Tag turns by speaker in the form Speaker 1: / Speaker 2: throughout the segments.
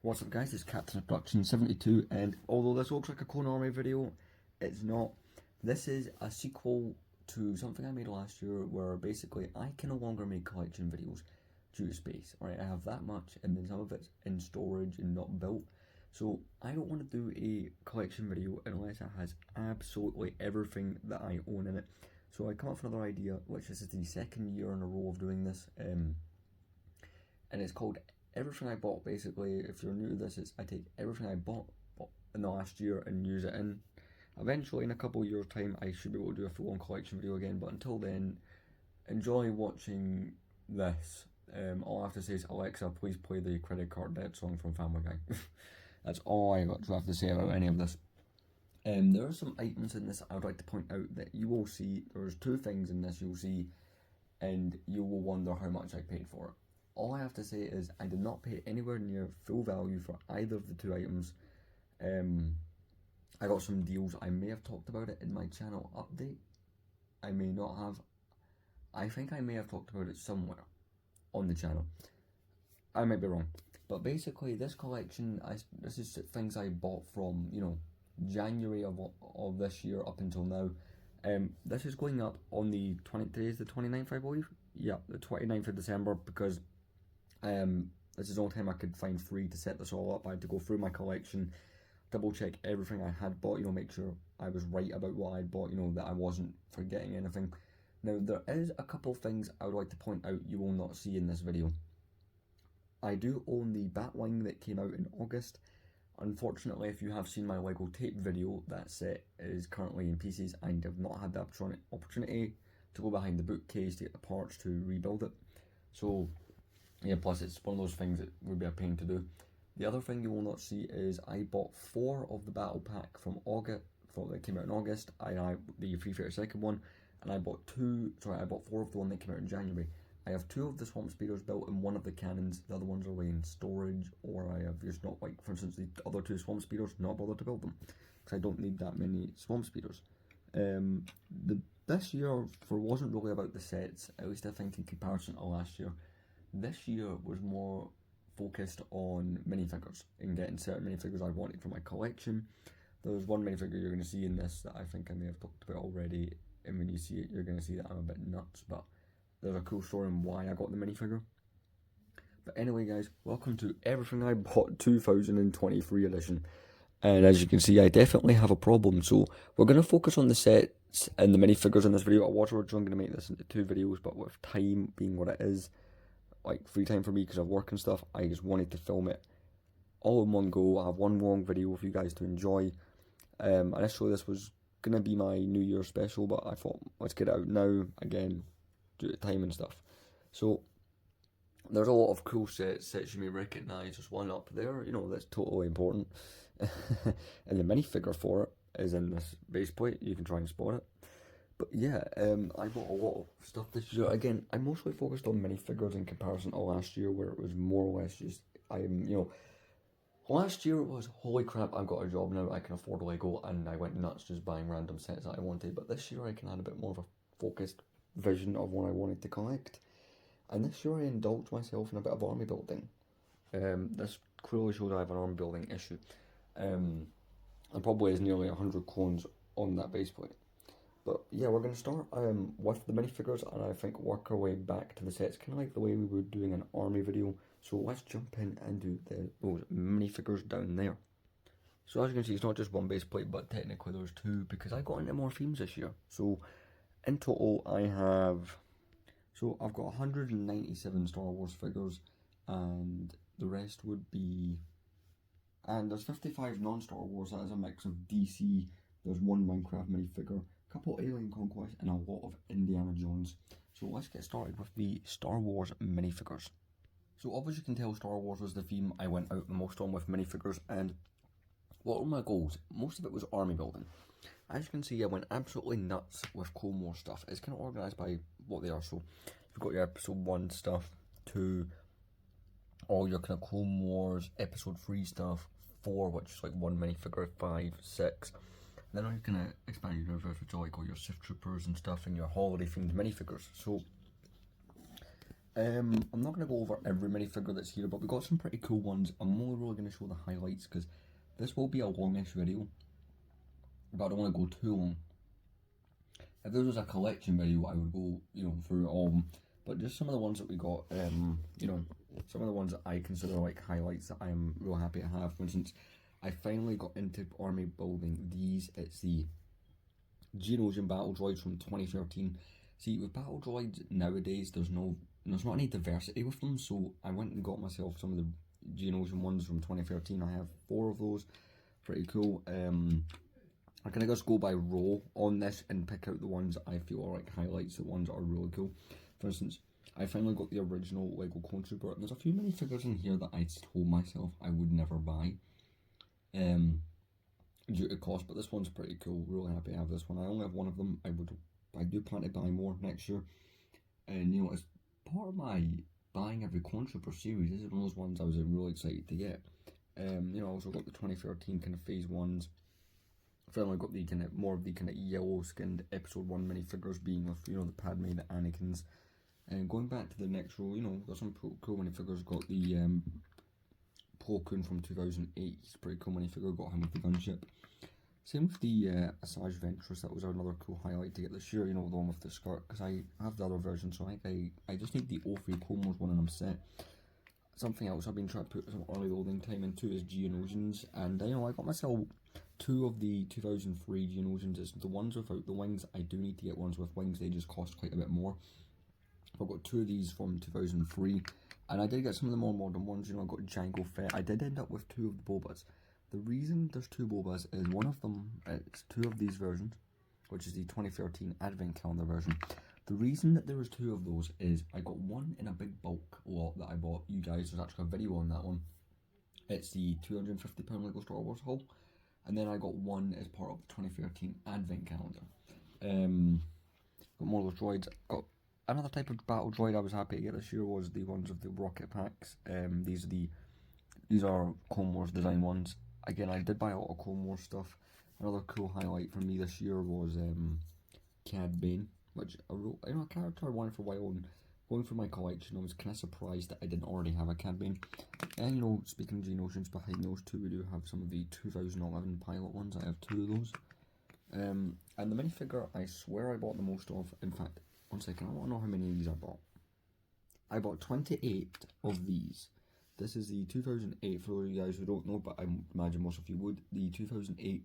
Speaker 1: What's up guys, it's Captain of Production 72, and although this looks like a Clone Army video, it's not. This is a sequel to something I made last year where basically I can no longer make collection videos due to space. Alright, I have that much and then some of it's in storage and not built. So I don't want to do a collection video unless it has absolutely everything that I own in it. So I come up with another idea, which is the second year in a row of doing this, and it's called Everything I Bought. Basically, if you're new to this, I take everything I bought in the last year and use it in. Eventually, in a couple of years' time, I should be able to do a full-on collection video again, but until then, enjoy watching this. All I have to say is, Alexa, please play the credit card debt song from Family Guy. That's all I got to have to say about any of this. There are some items in this I would like to point out that you will see. There's two things in this you'll see, and you will wonder how much I paid for it. All I have to say is I did not pay anywhere near full value for either of the two items. I got some deals. I may have talked about it in my channel update. I may not have. I think I may have talked about it somewhere on the channel. I might be wrong. But basically this collection, this is things I bought from, January of this year up until now. This is going up on the today's the 29th, I believe. Yeah, the 29th of December, because this is the only time I could find free to set this all up. I had to go through my collection, double check everything I had bought, make sure I was right about what I'd bought, that I wasn't forgetting anything. Now, there is a couple of things I would like to point out you will not see in this video. I do own the Batwing that came out in August. Unfortunately, if you have seen my Lego tape video, that set is currently in pieces and I have not had the opportunity to go behind the bookcase to get the parts to rebuild it. So yeah, plus it's one of those things that would be a pain to do. The other thing you will not see is I bought 4 of the battle pack from August, that came out in August. I the 332nd one, and I bought 4 of the one that came out in January. I have 2 of the swamp speeders built and 1 of the cannons. The other ones are away in storage, or I have just not, for instance, the other 2 swamp speeders, not bothered to build them because I don't need that many swamp speeders. This year wasn't really about the sets, at least I think in comparison to last year. This year was more focused on minifigures and getting certain minifigures I wanted for my collection. There's one minifigure you're going to see in this that I think I may have talked about already, and when you see it you're going to see that I'm a bit nuts, but there's a cool story on why I got the minifigure. But anyway guys, welcome to Everything I Bought 2023 edition. And as you can see, I definitely have a problem, so we're going to focus on the sets and the minifigures in this video. I was originally going to make this into 2 videos, but with time being what it is, like free time for me because of work and stuff, I just wanted to film it all in one go. I have one long video for you guys to enjoy. Initially this was going to be my New Year special, but I thought let's get it out now, again, due to time and stuff. So there's a lot of cool sets you may recognise. There's one up there, that's totally important. And the minifigure for it is in this base plate. You can try and spot it. But yeah, I bought a lot of stuff this year. Again, I mostly focused on minifigures in comparison to last year, where it was more or less just, last year it was, holy crap, I've got a job now, I can afford Lego, and I went nuts just buying random sets that I wanted. But this year I can add a bit more of a focused vision of what I wanted to collect. And this year I indulged myself in a bit of army building. This clearly shows I have an army building issue. There probably is nearly 100 clones on that base plate. But yeah, we're going to start with the minifigures, and I think work our way back to the sets, kind of like the way we were doing an army video. So let's jump in and do those minifigures down there. So as you can see, it's not just one base plate, but technically there's 2, because I got into more themes this year. So in total I've got 197 Star Wars figures, and the rest would be, and there's 55 non-Star Wars. That is a mix of DC, there's 1 Minecraft minifigure, a couple Alien Conquest, and a lot of Indiana Jones. So let's get started with the Star Wars minifigures. So obviously you can tell Star Wars was the theme I went out the most on with minifigures, and what were my goals? Most of it was army building. As you can see, I went absolutely nuts with Clone Wars stuff. It's kind of organised by what they are. So you've got your episode 1 stuff, 2, all your kind of Clone Wars, episode 3 stuff, 4, which is like 1 minifigure, 5, 6. And then you can expand your universe, which are like all your Sith Troopers and stuff, and your holiday themed minifigures. So I'm not going to go over every minifigure that's here, but we got some pretty cool ones. I'm only really going to show the highlights because this will be a longish video, but I don't want to go too long. If this was a collection video, I would go, through all of them. But just some of the ones that we got, some of the ones that I consider like highlights that I am real happy to have. For instance, I finally got into army building these. It's the Geonosian battle droids from 2013. See, with battle droids nowadays, there's not any diversity with them, so I went and got myself some of the Geonosian ones from 2013. I have 4 of those. Pretty cool. I can just go by row on this and pick out the ones that I feel are like highlights, the ones that are really cool. For instance, I finally got the original Lego Clone Trooper, and there's a few minifigures in here that I told myself I would never buy due to cost, but this one's pretty cool. Really happy to have this one. I only have one of them. I do plan to buy more next year, and as part of my buying every Clone Trooper series, this is one of those ones I was really excited to get. I also got the 2013 kind of phase 1s. Finally got the kind of more of the kind of yellow skinned episode 1 minifigures, being with the Padme, the Anakins. And going back to the next row, got some cool minifigures. Got the Plo Koon from 2008. He's a pretty cool minifigure. Got him with the gunship. Same with the Asajj Ventress. That was another cool highlight to get this year. The one with the skirt, because I have the other version, so I just need the O3 Clone Wars one and I'm set. Something else I've been trying to put some early loading time into is Geonosians, and I got myself 2 of the 2003 Geonosians. It's the ones without the wings. I do need to get ones with wings. They just cost quite a bit more. I've got 2 of these from 2003, and I did get some of the more modern ones. I got Jango Fett. I did end up with 2 of the Bobas. The reason there's 2 Bobas is one of them, it's 2 of these versions, which is the 2013 Advent Calendar version. The reason that there was 2 of those is I got one in a big bulk lot that I bought you guys. There's actually a video on that one. It's the £250 Lego Star Wars haul. And then I got one as part of the 2013 Advent Calendar. Got more of those droids. Got another type of battle droid I was happy to get this year was the ones of the rocket packs. These are Clone Wars design ones. Again, I did buy a lot of Clone Wars stuff. Another cool highlight for me this year was Cad Bane, which a character I wanted for a while, and going through my collection I was kind of surprised that I didn't already have a Cad Bane. And speaking of Geonosians, behind those 2 we do have some of the 2011 pilot ones. I have 2 of those. And the minifigure I swear I bought the most of, in fact, one second, I want to know how many of these I bought. I bought 28 of these. This is the 2008, for those of you guys who don't know, but I imagine most of you would, the 2008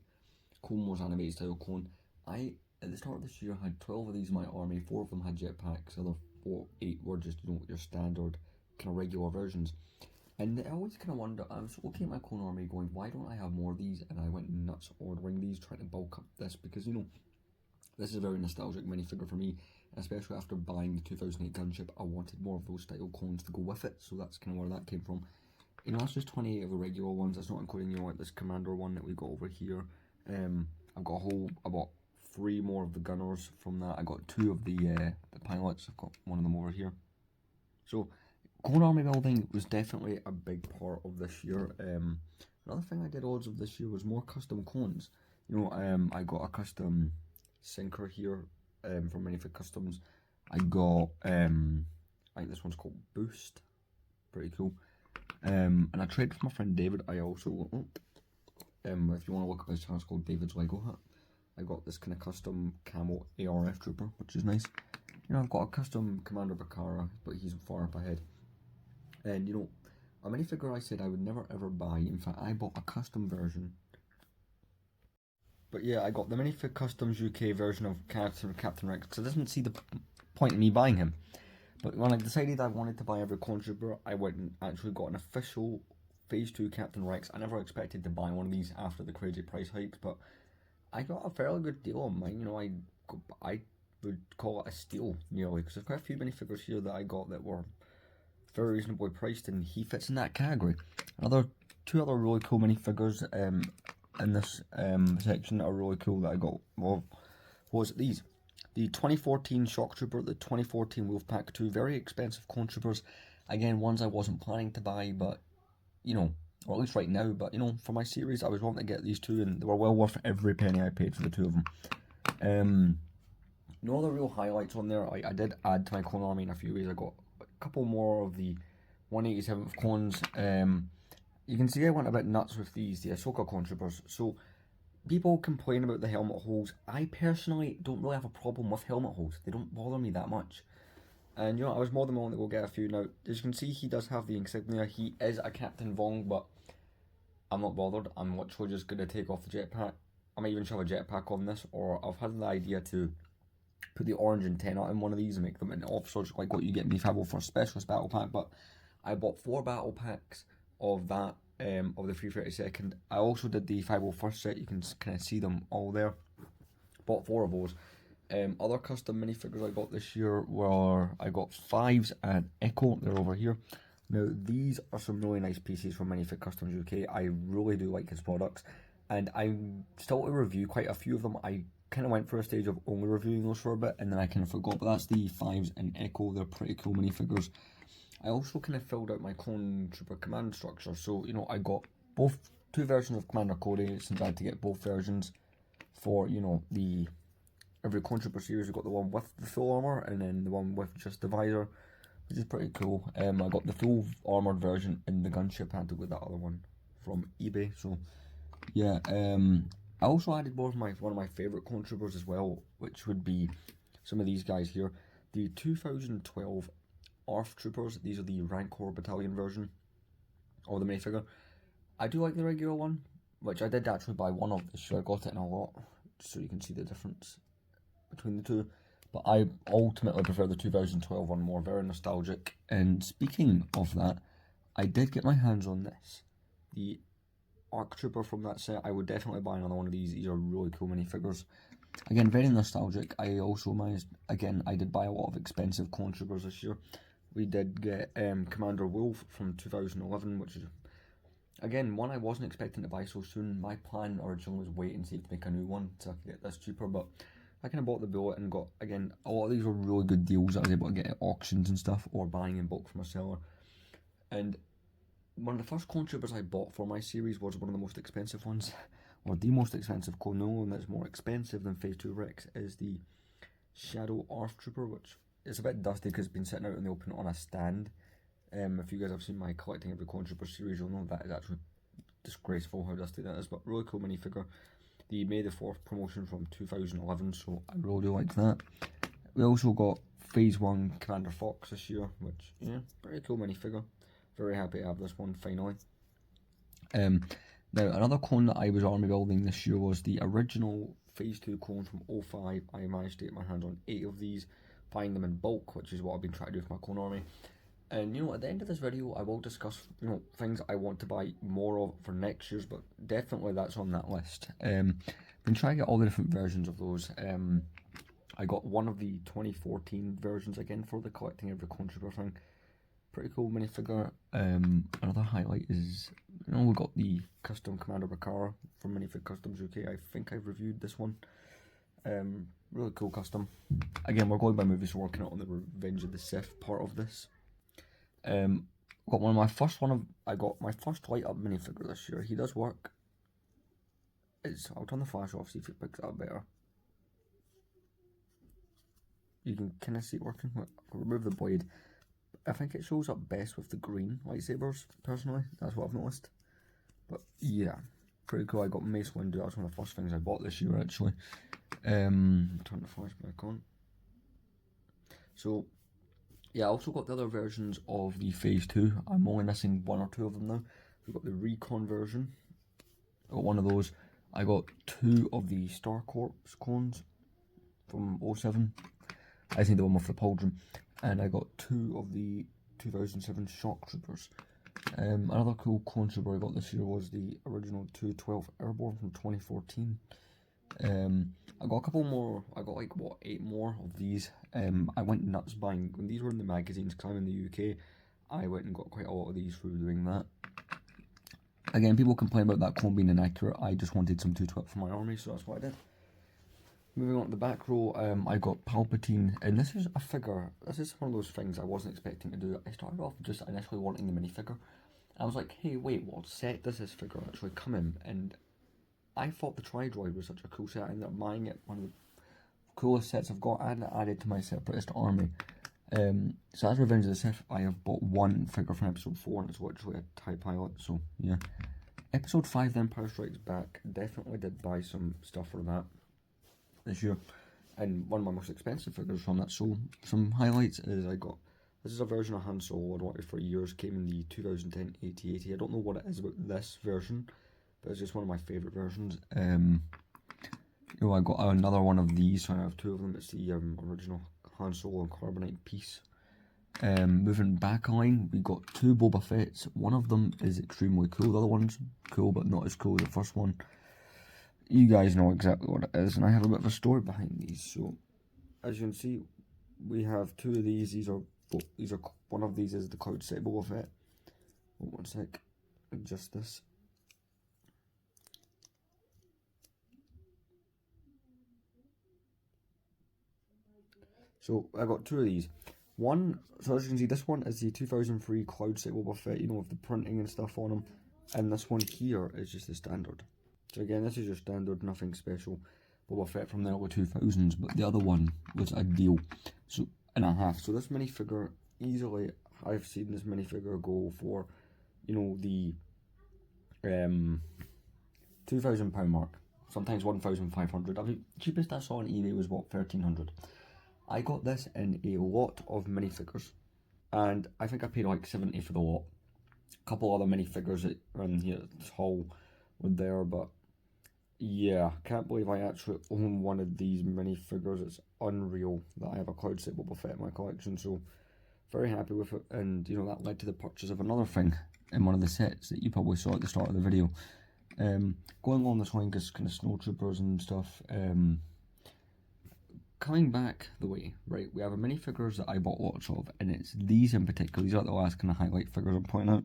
Speaker 1: Clone Wars animated style clone. At the start of this year, had 12 of these in my army. 4 of them had jetpacks, the other 8 were just, your standard kind of regular versions. And I always kind of wonder, I was looking at my clone army going, why don't I have more of these? And I went nuts ordering these, trying to bulk up this, because this is a very nostalgic minifigure for me, especially after buying the 2008 gunship. I wanted more of those style clones to go with it, so that's kind of where that came from. That's just 28 of the regular ones. That's not including like this commander one that we got over here. I've got I bought 3 more of the gunners from that. I got 2 of the pilots. I've got one of them over here. So clone army building was definitely a big part of this year. Another thing I did loads of this year was more custom clones. I got a custom sinker here from Minifig Customs. I got I think this one's called Boost. Pretty cool. And I traded with my friend David. I also if you want to look up his channel, it's called David's Lego Hut. I got this kind of custom camo ARF trooper, which is nice. I've got a custom Commander Bakara, but he's far up ahead. And a minifigure I said I would never ever buy. In fact, I bought a custom version. But yeah, I got the Minifig Customs UK version of Captain Rex, because I didn't see the point in me buying him. But when I decided I wanted to buy every Clone Trooper, I went and actually got an official Phase 2 Captain Rex. I never expected to buy one of these after the crazy price hikes, but I got a fairly good deal on mine. I would call it a steal, nearly, because there's quite a few minifigures here that I got that were very reasonably priced, and he fits in that category. 2 other really cool minifigures in this section that are really cool that I got was these. The 2014 Shock Trooper, the 2014 Wolfpack 2, very expensive clone troopers. Again, ones I wasn't planning to buy, but, or at least right now, but, for my series, I was wanting to get these 2, and they were well worth every penny I paid for the 2 of them. No other real highlights on there. I did add to my clone army in a few ways. I got couple more of the 187th clones. You can see I went a bit nuts with these, the Ahsoka clone troopers. So people complain about the helmet holes. I personally don't really have a problem with helmet holes. They don't bother me that much. And you know, I was more than willing to go get a few. Now, as you can see, he does have the insignia. He is a Captain Vong, but I'm not bothered. I'm literally just going to take off the jetpack. I might even shove a jetpack on this, or I've had the idea to put the orange antenna in one of these and make them into officers, like what you get in the 501st Specialist Battle Pack. But I bought 4 battle packs of that, of the 332nd. I also did the 501st set. You can kind of see them all there. Bought 4 of those. Other custom minifigures I got this year were, I got 5s and Echo, they're over here. Now these are some really nice pieces from Minifig Customs UK. I really do like his products, and I'm still to review quite a few of them. I kind of went for a stage of only reviewing those for a bit, and then I kind of forgot, but that's the 5s and Echo. They're pretty cool minifigures. I also kind of filled out my Clone Trooper command structure, so you know, I got both 2 versions of Commander Cody, since I had to get both versions for, you know, the every Clone Trooper series. We got the one with the full armor, and then the one with just the visor, which is pretty cool. I got the full armored version in the gunship. I had to get that other one from eBay. So yeah, I also added one of my favorite Clone Troopers as well, which would be some of these guys here, the 2012 ARF Troopers. These are the Rancor Battalion version of the minifigure. I do like the regular one, which I did actually buy one of this year. I got it in a lot, so you can see the difference between the two, but I ultimately prefer the 2012 one more, very nostalgic. And speaking of that, I did get my hands on this, the ARC Trooper from that set. I would definitely buy another one of these. These are really cool minifigures. Again, very nostalgic. I also managed, again, I did buy a lot of expensive Clone Troopers this year. We did get Commander Wolf from 2011, which is, again, one I wasn't expecting to buy so soon. My plan originally was wait and see if to make a new one so I could get this cheaper, but I kind of bought the bullet and got, again, a lot of these were really good deals. I was able to get at auctions and stuff, or buying in bulk from a seller. And one of the first Clone Troopers I bought for my series was one of the most expensive ones, or the most expensive Clone. The only one that's more expensive than Phase 2 Rex is the Shadow ARF Trooper, which is a bit dusty because it's been sitting out in the open on a stand. If you guys have seen my Collecting Every Clone Trooper series, you'll know that is actually disgraceful how dusty that is, but really cool minifigure. The May the 4th promotion from 2011, so I really do like that. We also got Phase 1 Commander Fox this year, which, yeah, pretty cool minifigure. Very happy to have this one finally. Now, another clone that I was army building this year was the original Phase 2 clone from 05. I managed to get my hands on 8 of these, buying them in bulk, which is what I've been trying to do with my clone army. And you know, at the end of this video, I will discuss, you know, things I want to buy more of for next year's, but definitely that's on that list. Been trying to get all the different versions of those. I got one of the 2014 versions again for the Collecting Every Clone Trooper thing. Pretty cool minifigure. Another highlight is, you know, we got the custom Commander Bakara from Minifig Customs UK. I think I've reviewed this one. Really cool custom. Again, we're going by movies, so we're working on the Revenge of the Sith part of this. Got I got my first light up minifigure this year. He does work. I'll turn the flash off, see if it picks it up better. You can kind of see it working. I'll remove the blade. I think it shows up best with the green lightsabers, personally. That's what I've noticed. But yeah, pretty cool. I got Mace Windu. That was one of the first things I bought this year, actually. Turn the flash back on. So yeah, I also got the other versions of the Phase 2. I'm only missing 1 or 2 of them now. We've got the Recon version. I got one of those. I got 2 of the Star Corps clones from 07. I think the one with the pauldron. And I got 2 of the 2007 Shock Troopers. Another cool clone trooper I got this year was the original 212 Airborne from 2014. I got a couple more. I got like, what, 8 more of these. I went nuts buying, when these were in the magazines, because I'm in the UK, I went and got quite a lot of these through doing that. Again, people complain about that clone being inaccurate. I just wanted some 212 for my army, so that's what I did. Moving on to the back row, I got Palpatine, and this is a figure. This is one of those things I wasn't expecting to do. I started off just initially wanting the minifigure. I was like, hey, wait, what set does this figure actually come in? And I thought the Tri-Droid was such a cool set. I ended up buying it, one of the coolest sets I've got, and added to my Separatist army. So that's Revenge of the Sith. I have bought one figure from episode 4 and it's literally a TIE pilot, so yeah. Episode 5, The Empire Strikes Back, definitely did buy some stuff for that this year. And one of my most expensive figures from that, so some highlights is this is a version of Han Solo I'd wanted for years, came in the 2010 AT-80. I don't know what it is about this version, but it's just one of my favourite versions. I got another one of these, so I have two of them. It's the original Han Solo and Carbonite piece. Moving back line, we got two Boba Fett's. One of them is extremely cool, the other one's cool but not as cool as the first one. You guys know exactly what it is, and I have a bit of a story behind these. So, as you can see, we have two of these. These are one of these is the Cloud Set Boba Fett. Oh, one sec, adjust this. So I got two of these. One, so as you can see, this one is the 2003 Cloud Set Boba Fett, you know, with the printing and stuff on them. And this one here is just the standard. So again, this is your standard, nothing special Boba Fett from the early 2000s, but the other one was a deal. So, and a half. So this minifigure, easily, I've seen this minifigure go for, you know, the £2,000 mark. Sometimes 1,500. I mean, cheapest I saw on eBay was what, 1,300. I got this in a lot of minifigures, and I think I paid like 70 for the lot. A couple other minifigures that are in here, this haul were there, but yeah, can't believe I actually own one of these minifigures. It's unreal that I have a Cloud Set Boba Fett in my collection, so very happy with it. And you know, that led to the purchase of another thing in one of the sets that you probably saw at the start of the video. Going on this line, just kind of snowtroopers and stuff. Coming back the way, right, we have a minifigures that I bought lots of, and it's these in particular. These are the last kind of highlight figures I'm pointing out.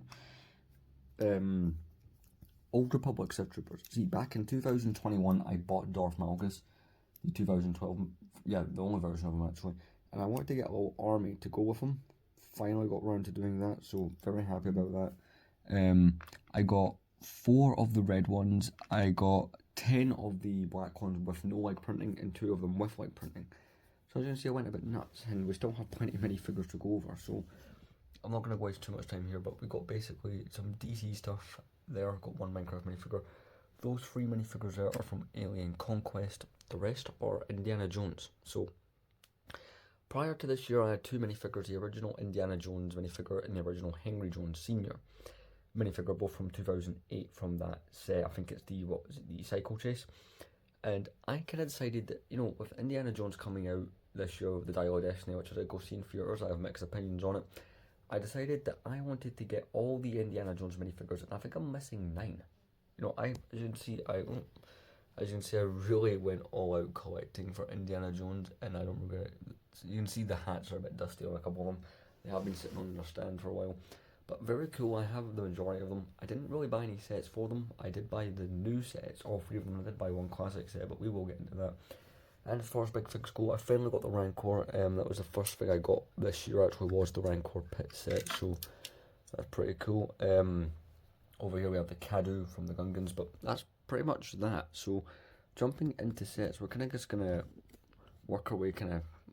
Speaker 1: Old Republic Sith Troopers. See, back in 2021, I bought Darth Malgus, the 2012, yeah, the only version of him actually, and I wanted to get a little army to go with him. Finally got around to doing that, so very happy about that. I got 4 of the red ones. I got 10 of the black ones with no leg printing and 2 of them with leg printing. So as you can see, I went a bit nuts, and we still have plenty of minifigures to go over, so I'm not going to waste too much time here, but we got basically some DC stuff there. Got one Minecraft minifigure. Those 3 minifigures there are from Alien Conquest. The rest are Indiana Jones. So prior to this year, I had 2 minifigures, the original Indiana Jones minifigure and the original Henry Jones Sr. minifigure, both from 2008 from that set. I think it's the Cycle Chase. And I kind of decided that, you know, with Indiana Jones coming out this year, the Dial of Destiny, which I did go see in theaters, I have mixed opinions on it. I decided that I wanted to get all the Indiana Jones minifigures, and I think I'm missing 9. You know, as you can see, I really went all out collecting for Indiana Jones, and I don't regret it. You can see the hats are a bit dusty on a couple of them. They have been sitting on their stand for a while. But very cool, I have the majority of them. I didn't really buy any sets for them. I did buy the new sets, all 3 of them. I did buy one classic set, but we will get into that. And as far as big figs go, I finally got the Rancor. That was the first thing I got this year, actually, was the Rancor pit set, so that's pretty cool. Over here we have the Cadu from the Gungans, but that's pretty much that. So jumping into sets, we're kind of just going to work our way,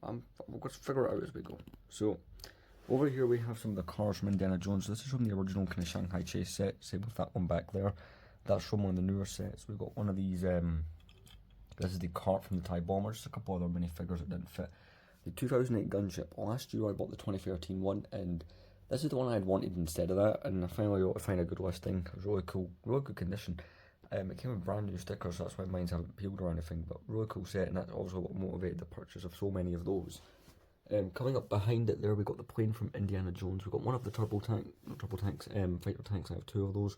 Speaker 1: we'll just figure it out as we go. So over here we have some of the cars from Indiana Jones. This is from the original kind of Shanghai Chase set, same with that one back there. That's from one of the newer sets. We've got one of these, this is the cart from the TIE Bomber, just a couple other minifigures that didn't fit. The 2008 gunship. Last year I bought the 2013 one, and this is the one I had wanted instead of that, and I finally got to find a good listing. It was really cool, really good condition. It came with brand new stickers, so that's why mine haven't peeled or anything, but really cool set, and that's also what motivated the purchase of so many of those. Coming up behind it there, we got the plane from Indiana Jones. We got one of the fighter tanks. I have 2 of those.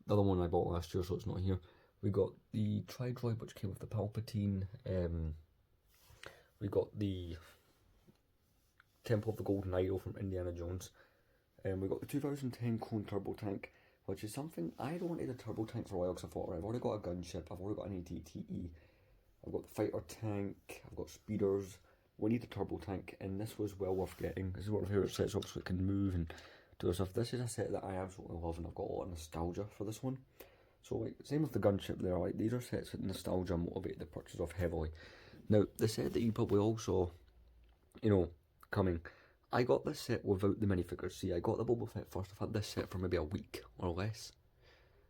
Speaker 1: The other one I bought last year, so it's not here. We got the Tri-Droid, which came with the Palpatine. We got the Temple of the Golden Idol from Indiana Jones. We got the 2010 Clone Turbo Tank, which is something I'd wanted a turbo tank for a while, because I thought, right, I've already got a gunship, I've already got an AT-TE, I've got the fighter tank, I've got speeders. We need a turbo tank, and this was well worth getting. This is one of my favourite sets up, so it can move and do stuff. This is a set that I absolutely love, and I've got a lot of nostalgia for this one. So, like, same with the gunship there, like, these are sets that nostalgia motivated the purchase of heavily. Now, the set that you probably also, you know, coming. I got this set without the minifigures. See, I got the Boba Fett first. I've had this set for maybe a week or less.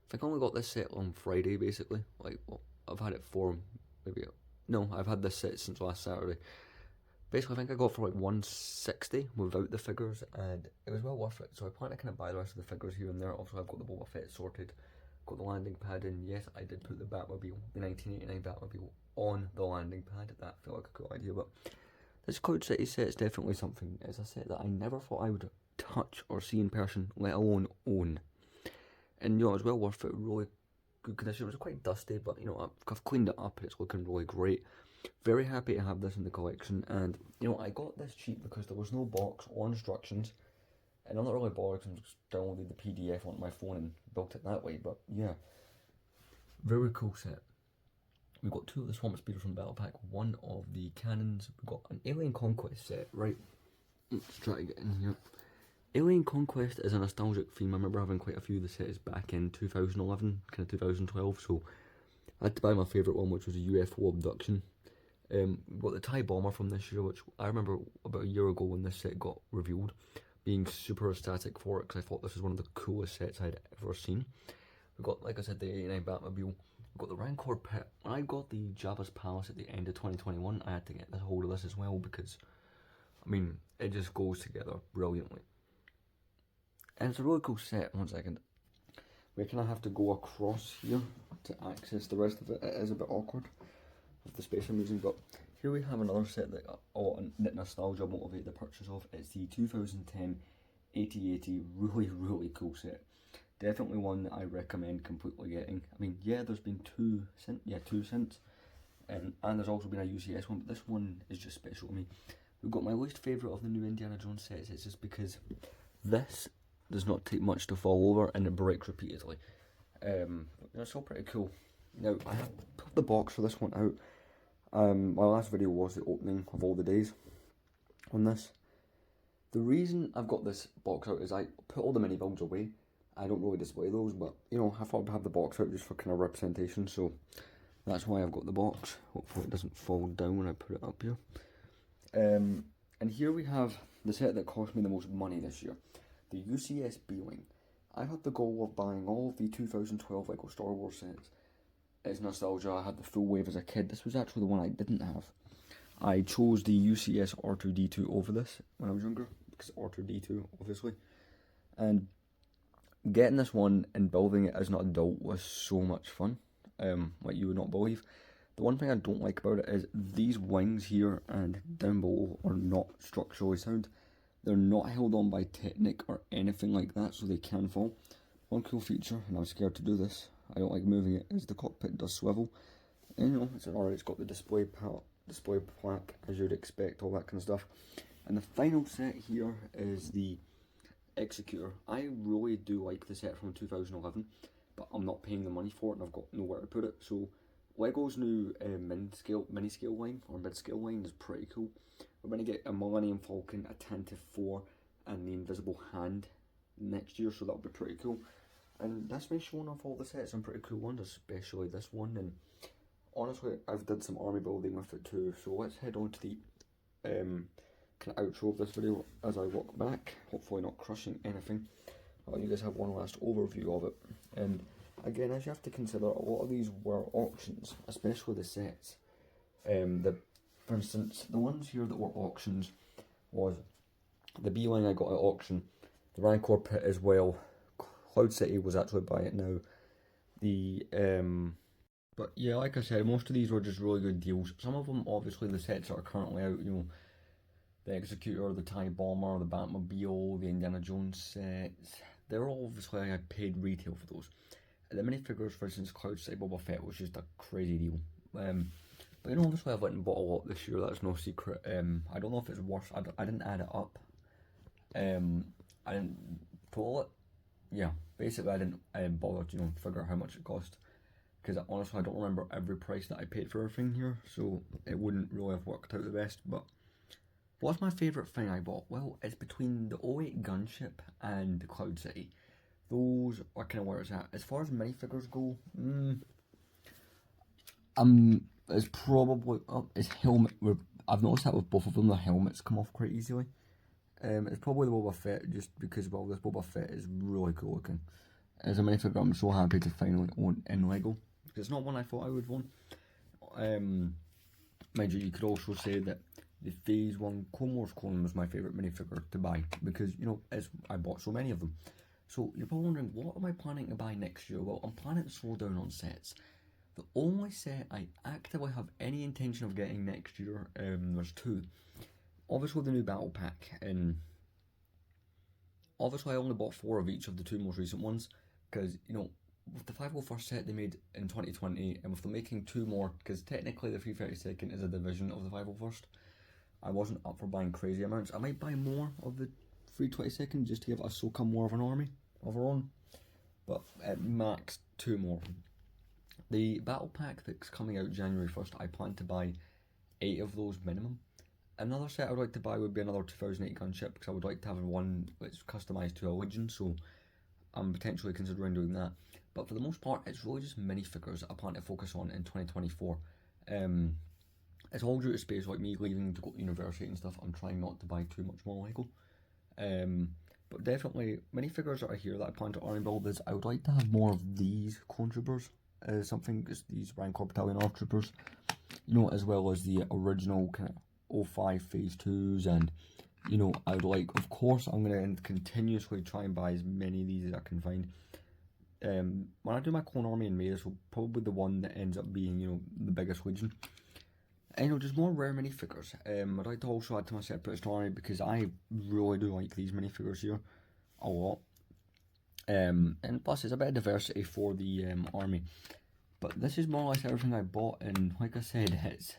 Speaker 1: I think I only got this set on Friday, basically. Like, well, I've had it for maybe... No, I've had this set since last Saturday. Basically, I think I got it for like 160 without the figures, and it was well worth it. So I plan to kind of buy the rest of the figures here and there. Also, I've got the Boba Fett sorted, got the landing pad in. Yes, I did put the Batmobile, the 1989 Batmobile, on the landing pad. That felt like a cool idea, but this Cloud City set is definitely something, as I said, that I never thought I would touch or see in person, let alone own. And you know, it was well worth it. Really good condition. It was quite dusty, but you know, I've cleaned it up and it's looking really great. Very happy to have this in the collection, and you know, I got this cheap because there was no box or instructions, and I'm not really bothered because I just downloaded the PDF onto my phone and built it that way. But yeah, very cool set. We got two of the Swamp Speeders from Battle Pack, one of the cannons. We got an Alien Conquest set, right? Let's try to get in here. Alien Conquest is a nostalgic theme. I remember having quite a few of the sets back in 2011, kind of 2012. So I had to buy my favourite one, which was a UFO abduction. We got the TIE Bomber from this year, which I remember about a year ago when this set got revealed, being super ecstatic for it because I thought this was one of the coolest sets I'd ever seen. We got, like I said, the 89 Batmobile. We got the Rancor Pit. When I got the Jabba's Palace at the end of 2021, I had to get a hold of this as well because, I mean, it just goes together brilliantly. And it's a really cool set. One second. We kind of have to go across here to access the rest of it. It is a bit awkward with the space I'm using, but here we have another set that a lot of nostalgia motivated the purchase of. It's the 2010 8080, really cool set. Definitely one that I recommend completely getting. I mean, yeah, there's been two since, and there's also been a UCS one, but this one is just special to me. We've got my least favourite of the new Indiana Jones sets. It's just because this does not take much to fall over and it breaks repeatedly. It's still pretty cool. Now, I have put the box for this one out. My last video was the opening of all the days on this. The reason I've got this box out is I put all the mini builds away. I don't really display those, but you know, I thought I'd have the box out just for kind of representation, so that's why I've got the box. Hopefully it doesn't fall down when I put it up here. And here we have the set that cost me the most money this year, the UCS B-Wing. I had the goal of buying all of the 2012 LEGO Star Wars sets. It's nostalgia. I had the full wave as a kid. This was actually the one I didn't have. I chose the UCS R2-D2 over this when I was younger, because R2-D2, obviously. And getting this one and building it as an adult was so much fun, like you would not believe. The one thing I don't like about it is these wings here and down below are not structurally sound. They're not held on by Technic or anything like that, so they can fall. One cool feature, and I was scared to do this, I don't like moving it, is the cockpit does swivel. And you know, it's alright, it's got the display plaque, as you'd expect, all that kind of stuff. And the final set here is the Executor. I really do like the set from 2011, but I'm not paying the money for it and I've got nowhere to put it. So LEGO's new mini scale line, or mid scale line, is pretty cool. We're going to get a Millennium Falcon, a Tantive 4, and the Invisible Hand next year, so that'll be pretty cool. And that's me showing off all the sets, some pretty cool ones, especially this one. And honestly, I've did some army building with it too, so let's head on to the kind of outro of this video as I walk back, hopefully not crushing anything. I'll let you guys have one last overview of it. And again, as you have to consider, a lot of these were auctions, especially the sets. For instance, the ones here that were auctions was the B-Wing I got at auction, the Rancor Pit as well. Cloud City was actually by it now. But yeah, like I said, most of these were just really good deals. Some of them, obviously, the sets that are currently out, you know, the Executor, the TIE Bomber, the Batmobile, the Indiana Jones sets, they're all obviously, I paid retail for those. The minifigures, for instance, Cloud City Boba Fett was just a crazy deal. But you know, obviously I've went and bought a lot this year, that's no secret. I don't know if it's worth, I didn't add it up. I didn't total it. Yeah, basically I didn't bother to, you know, figure out how much it cost. Because honestly I don't remember every price that I paid for everything here, so it wouldn't really have worked out the best. But what's my favourite thing I bought? Well, it's between the 08 Gunship and the Cloud City. Those are kind of where it's at. As far as minifigures go, it's probably up. It's Helmet I've noticed that with both of them, the helmets come off quite easily. It's probably the Boba Fett, just because, well, this Boba Fett is really cool looking. As a minifigure, I'm so happy to finally own in Lego. It's not one I thought I would own. Mind you, you could also say that the Phase 1 Clone Wars clone was my favourite minifigure to buy, because, you know, I bought so many of them. So you're probably wondering, what am I planning to buy next year? Well, I'm planning to slow down on sets. The only set I actively have any intention of getting next year, there's two. Obviously the new battle pack, and obviously I only bought 4 of each of the 2 most recent ones, because, you know, with the 501st set they made in 2020, and with them making 2 more, because technically the 332nd is a division of the 501st, I wasn't up for buying crazy amounts. I might buy more of the 322nd just to give Ahsoka more of an army of her own, but at max 2 more. The battle pack that's coming out January 1st, I plan to buy 8 of those minimum. Another set I would like to buy would be another 2008 gunship, because I would like to have one that's customised to a Legion, so I'm potentially considering doing that. But for the most part, it's really just minifigures that I plan to focus on in 2024. It's all due to space, like me leaving to go to university and stuff. I'm trying not to buy too much more Lego. But definitely, minifigures that are here that I plan to army build is, I would like to have more of these clone troopers. Something as these Rancor Battalion ARC troopers, you know, as well as the original kind of 05 Phase 2s, and, you know, I would like, of course, I'm going to continuously try and buy as many of these as I can find. When I do my clone army in May, this will probably be the one that ends up being, you know, the biggest Legion. And, you know, just more rare minifigures. I'd like to also add to my separate army, because I really do like these minifigures here a lot. And plus it's a bit of diversity for the army. But this is more or less everything I bought, and like I said, it's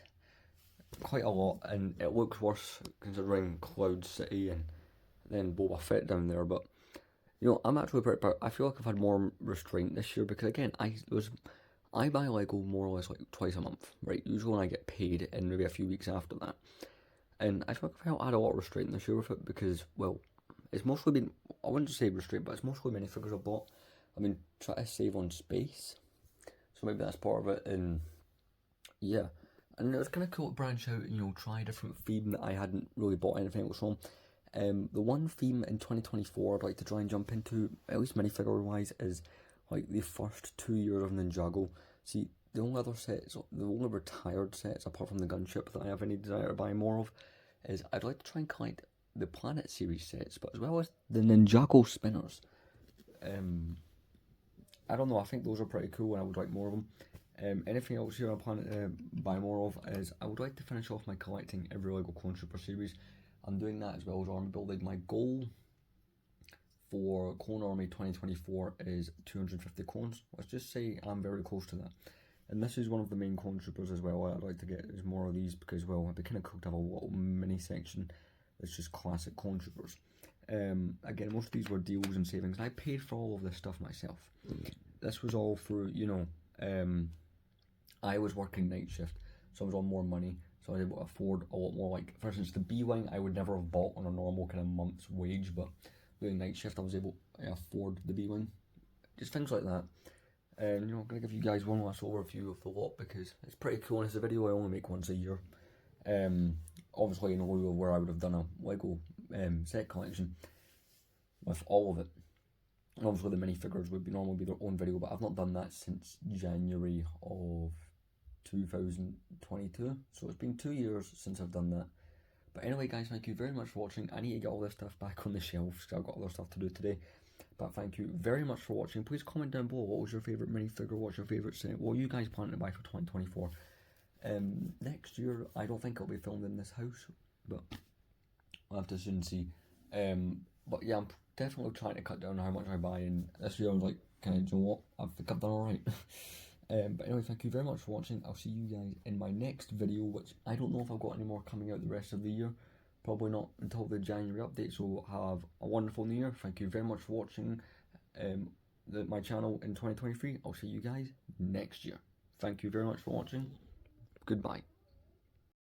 Speaker 1: quite a lot, and it looks worse considering Cloud City and then Boba Fett down there. But, you know, I'm actually pretty proud. I feel like I've had more restraint this year, because again, I buy Lego more or less like twice a month, right? Usually when I get paid, and maybe a few weeks after that. And I feel like I had a lot of restraint this year with it, because, well, it's mostly been, I wouldn't say restraint, but it's mostly minifigures I bought. I mean, try to save on space, so maybe that's part of it. And yeah, and it was kind of cool to branch out and, you know, try a different theme that I hadn't really bought anything else from. The one theme in 2024 I'd like to try and jump into, at least minifigure wise, is like the first 2 years of Ninjago. See, the only other sets, the only retired sets apart from the gunship that I have any desire to buy more of, is I'd like to try and collect the Planet Series sets, but as well as the Ninjago spinners. I don't know, I think those are pretty cool, and I would like more of them. Anything else here I plan to buy more of is, I would like to finish off my collecting every Lego Clone Trooper series. I'm doing that as well as army building. My goal for Clone Army 2024 is 250 clones. Let's just say I'm very close to that. And this is one of the main clone troopers as well. I'd like to get is more of these, because, well, it'd be kind of cool to have a little mini section that's just classic clone troopers. Again, most of these were deals and savings, and I paid for all of this stuff myself. This was all through, you know, I was working night shift, so I was on more money, so I was able to afford a lot more. Like, for instance, the B-Wing I would never have bought on a normal kind of month's wage, but doing night shift I was able to afford the B-Wing. Just things like that. And, you know, I'm going to give you guys one last overview of the lot, because it's pretty cool, and it's a video I only make once a year. Obviously in lieu of where I would have done a Lego set collection with all of it. And obviously the minifigures would normally be their own video, but I've not done that since January of 2022. So it's been 2 years since I've done that. But anyway, guys, thank you very much for watching. I need to get all this stuff back on the shelf, because I've got other stuff to do today. But thank you very much for watching. Please comment down below, what was your favourite minifigure, what's your favourite set, what are you guys planning to buy for 2024? Next year, I don't think it'll be filmed in this house, but I'll have to soon see. But yeah, I'm definitely trying to cut down how much I buy, and this year I was like, you know what, I think I've done alright. But anyway, thank you very much for watching. I'll see you guys in my next video, which I don't know if I've got any more coming out the rest of the year. Probably not until the January update, so have a wonderful new year. Thank you very much for watching my channel in 2023. I'll see you guys next year. Thank you very much for watching. Goodbye.